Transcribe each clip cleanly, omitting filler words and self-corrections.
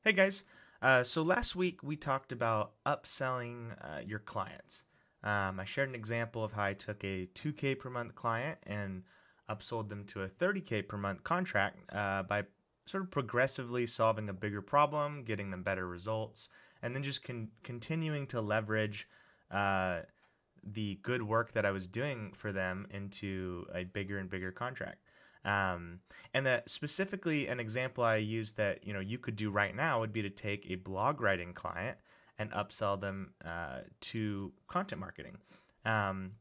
Hey guys. So last week we talked about upselling your clients. I shared an example of how I took a 2K per month client and upsold them to a 30K per month contract by sort of progressively solving a bigger problem, getting them better results, and then just continuing to leverage uh, the good work that I was doing for them into a bigger and bigger contract. Um, and that specifically an example I use that you could do right now would be to take a blog writing client and upsell them to content marketing. Um,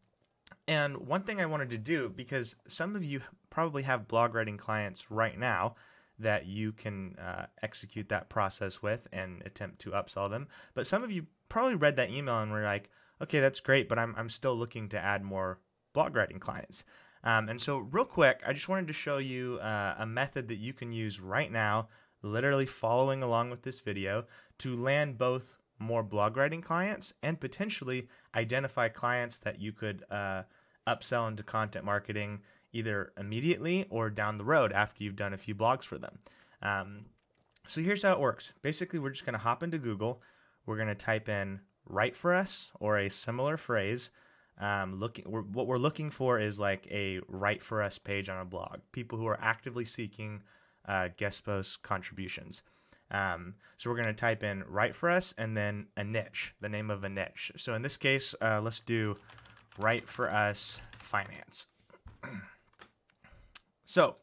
and one thing I wanted to do, because some of you probably have blog writing clients right now that you can execute that process with and attempt to upsell them, but some of you probably read that email and were like, okay, that's great, but I'm still looking to add more blog writing clients. And so, real quick, I just wanted to show you a method that you can use right now, literally following along with this video, to land both more blog writing clients and potentially identify clients that you could upsell into content marketing either immediately or down the road after you've done a few blogs for them. Um, so here's how it works. Basically, we're just going to hop into Google. We're going to type in "write for us" or a similar phrase. What we're looking for is like a "write for us" page on a blog. People who are actively seeking guest post contributions. So we're going to type in "write for us" and then a niche, the name of a niche. So in this case, let's do "write for us finance." So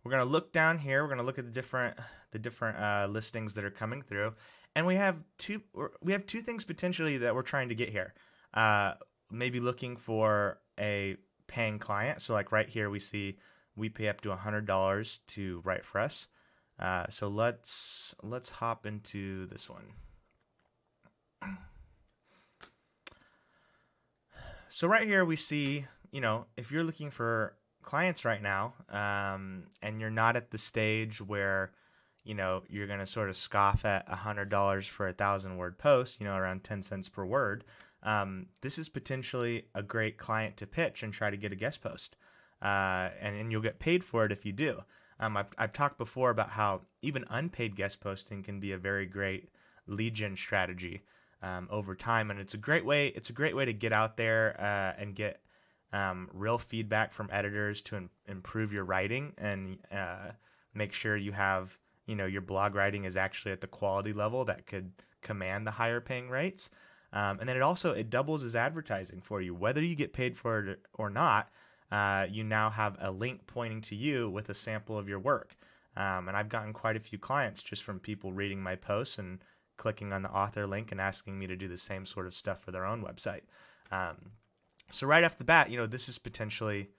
we're going to look down here. We're going to look at the different listings that are coming through, and we have two things potentially that we're trying to get here. Maybe looking for a paying client. So like right here, we see we pay up to $100 to write for us. So let's hop into this one. So right here we see, if you're looking for clients right now, and you're not at the stage where, you're going to sort of scoff at $100 for 1,000 word post, around 10 cents per word. This is potentially a great client to pitch and try to get a guest post. And you'll get paid for it if you do. I've talked before about how even unpaid guest posting can be a very great lead gen strategy over time, and it's a great way. It's a great way to get out there and get real feedback from editors to improve your writing and make sure you have your blog writing is actually at the quality level that could command the higher paying rates. And then it doubles as advertising for you, whether you get paid for it or not. You now have a link pointing to you with a sample of your work. And I've gotten quite a few clients just from people reading my posts and clicking on the author link and asking me to do the same sort of stuff for their own website. So right off the bat, this is potentially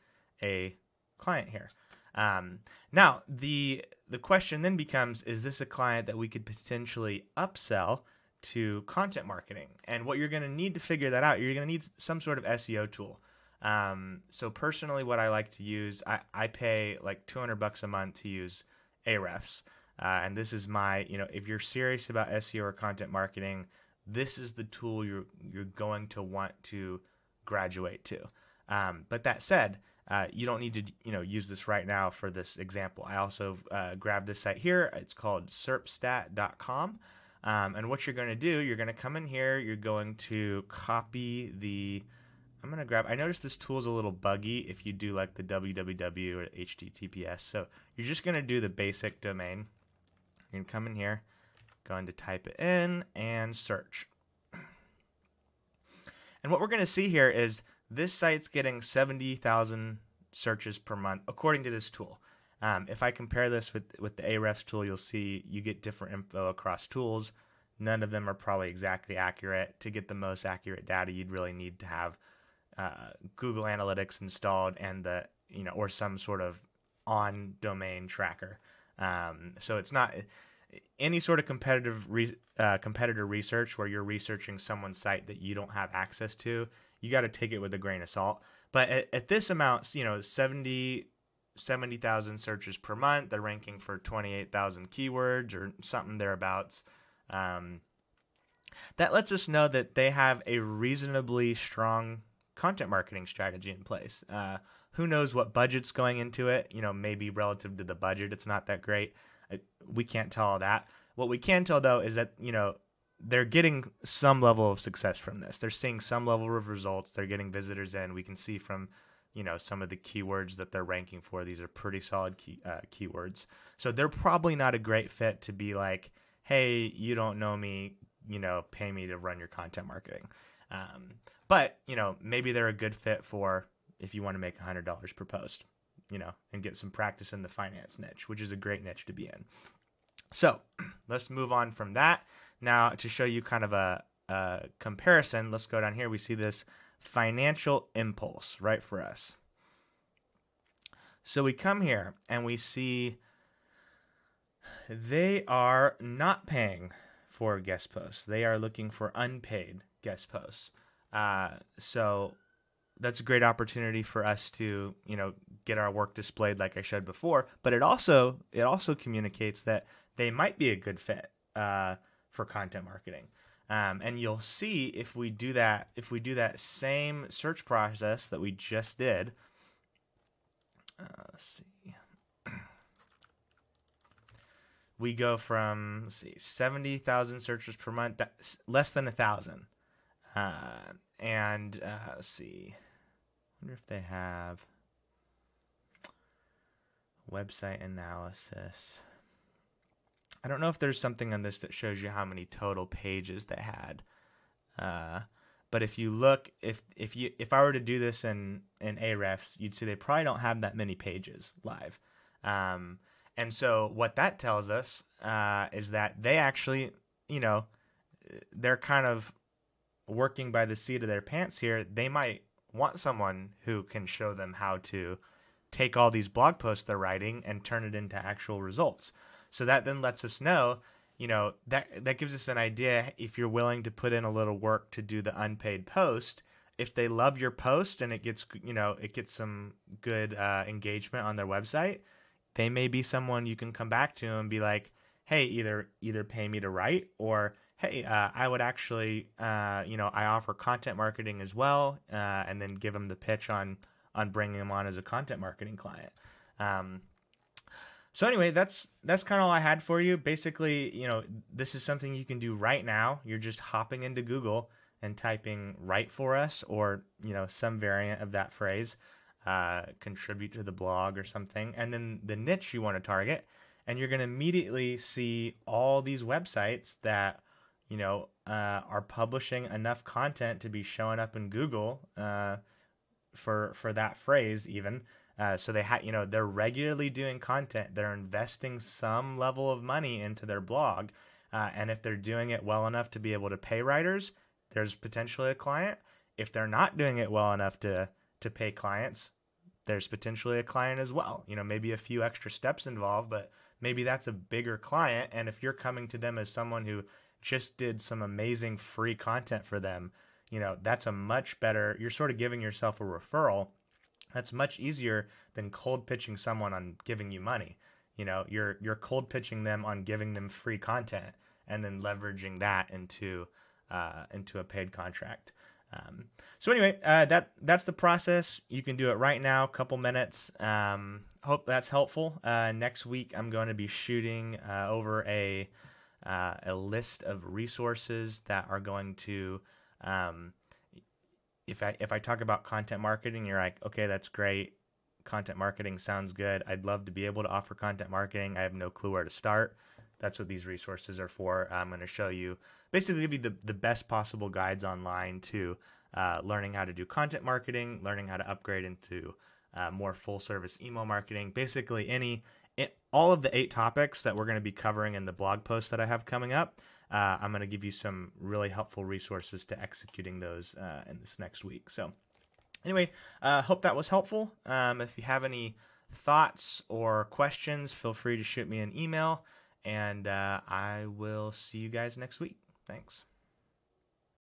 a client here. Now, the question then becomes, is this a client that we could potentially upsell to content marketing? And what you're going to need to figure that out, you're going to need some sort of SEO tool. So personally, what I like to use, I pay like $200 a month to use Ahrefs. And this is my, if you're serious about SEO or content marketing, this is the tool you're going to want to graduate to. But that said, you don't need to use this right now for this example. I also grabbed this site here. It's called serpstat.com. And what you're going to do, you're going to come in here. You're going to copy the. I noticed this tool is a little buggy if you do like the www or HTTPS. So you're just going to do the basic domain. You're going to come in here, going to type it in and search. And what we're going to see here is this site's getting 70,000 searches per month according to this tool. If I compare this with the Ahrefs tool, you'll see you get different info across tools. None of them are probably exactly accurate. To get the most accurate data, you'd really need to have Google Analytics installed and or some sort of on domain tracker. So it's not any sort of competitor research where you're researching someone's site that you don't have access to. You got to take it with a grain of salt. But at this amount, 70,000 searches per month. They're ranking for 28,000 keywords or something thereabouts. That lets us know that they have a reasonably strong content marketing strategy in place. Who knows what budget's going into it? Maybe relative to the budget, it's not that great. We can't tell all that. What we can tell though is that, they're getting some level of success from this. They're seeing some level of results. They're getting visitors in. We can see from, some of the keywords that they're ranking for. These are pretty solid keywords. So they're probably not a great fit to be like, hey, you don't know me, pay me to run your content marketing. But maybe they're a good fit for if you want to make $100 per post, and get some practice in the finance niche, which is a great niche to be in. So let's move on from that. Now, to show you kind of a comparison, let's go down here. We see this financial impulse right for us. So we come here and we see they are not paying for guest posts. They are looking for unpaid guest posts. So that's a great opportunity for us to, get our work displayed like I showed before. But it also communicates that they might be a good fit for content marketing. And you'll see if we do that same search process that we just did. Let's see. We go from 70,000 searches per month, that's less than 1,000. Let's see. I wonder if they have website analysis. I don't know if there's something on this that shows you how many total pages they had. But if you look, if I were to do this in Ahrefs, you'd see they probably don't have that many pages live. And so what that tells us is that they actually, they're kind of working by the seat of their pants here. They might want someone who can show them how to take all these blog posts they're writing and turn it into actual results. So that then lets us know, that gives us an idea if you're willing to put in a little work to do the unpaid post. If they love your post and it gets some good engagement on their website, they may be someone you can come back to and be like, hey, either pay me to write, or hey, I would actually, I offer content marketing as well, and then give them the pitch on bringing them on as a content marketing client. So anyway, that's kind of all I had for you. Basically, this is something you can do right now. You're just hopping into Google and typing "write for us" or some variant of that phrase, contribute to the blog or something, and then the niche you want to target, and you're going to immediately see all these websites that are publishing enough content to be showing up in Google for that phrase even. So they're regularly doing content. They're investing some level of money into their blog. And if they're doing it well enough to be able to pay writers, there's potentially a client. If they're not doing it well enough to pay clients, there's potentially a client as well. Maybe a few extra steps involved, but maybe that's a bigger client. And if you're coming to them as someone who just did some amazing free content for them, that's a much better, you're sort of giving yourself a referral. That's much easier than cold pitching someone on giving you money. You're cold pitching them on giving them free content and then leveraging that into a paid contract. So anyway, that's the process. You can do it right now, couple minutes. Hope that's helpful. Next week, I'm going to be shooting over a list of resources that are going to, if I talk about content marketing, you're like, okay, that's great. Content marketing sounds good. I'd love to be able to offer content marketing. I have no clue where to start. That's what these resources are for. I'm going to show you, basically give you the best possible guides online to learning how to do content marketing, learning how to upgrade into more full service email marketing, basically all of the 8 topics that we're going to be covering in the blog post that I have coming up. I'm going to give you some really helpful resources to executing those in this next week. So anyway, hope that was helpful. If you have any thoughts or questions, feel free to shoot me an email, and I will see you guys next week. Thanks.